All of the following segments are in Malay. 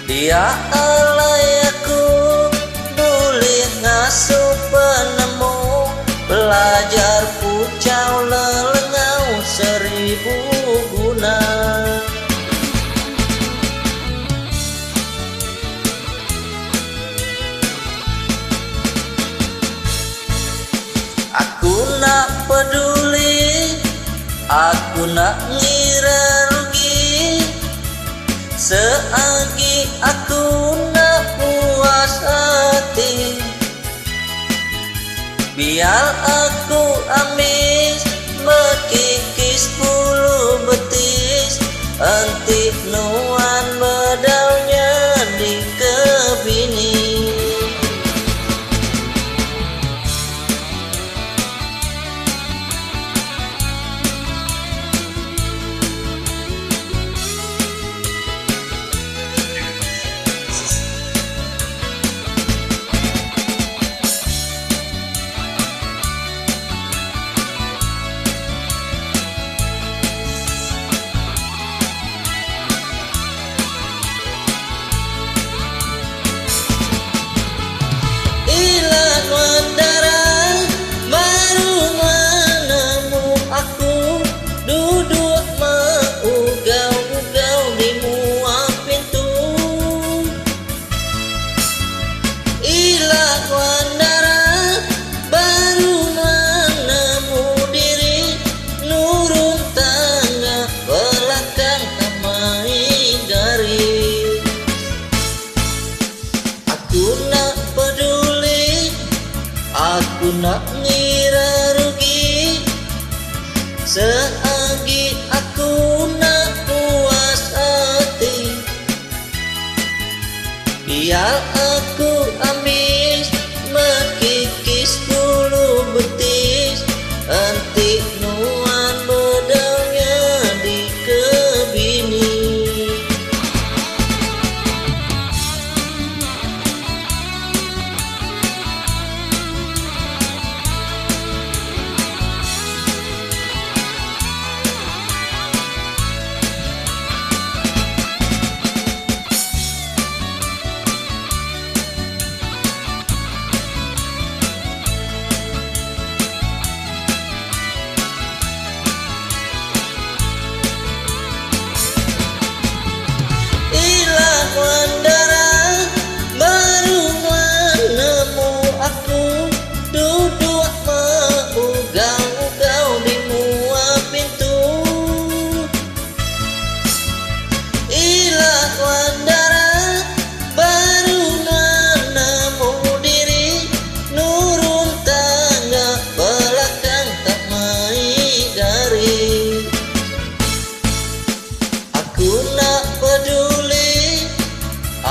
Dia alay aku boleh ngasuh penemu, belajar pucau lelengau 1000 guna. Aku nak peduli, aku nak ngira rugi, selagi aku nak puas hati. Biar aku amis berkikis 10 betis, entik nuan bedaunya di kebini. Aku nak ngira rugi, selagi aku nak puas hati. Biar aku amis berkikis 10 betis, entik nuan bedaunya di kebini.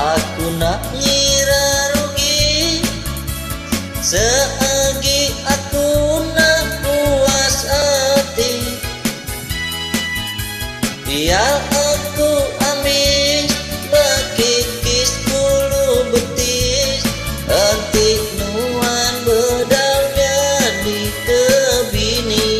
Aku nak ngira rugi, selagi aku nak puas hati. Biar aku amis berkikis 10 betis, entik nuan bedaunya di kebini.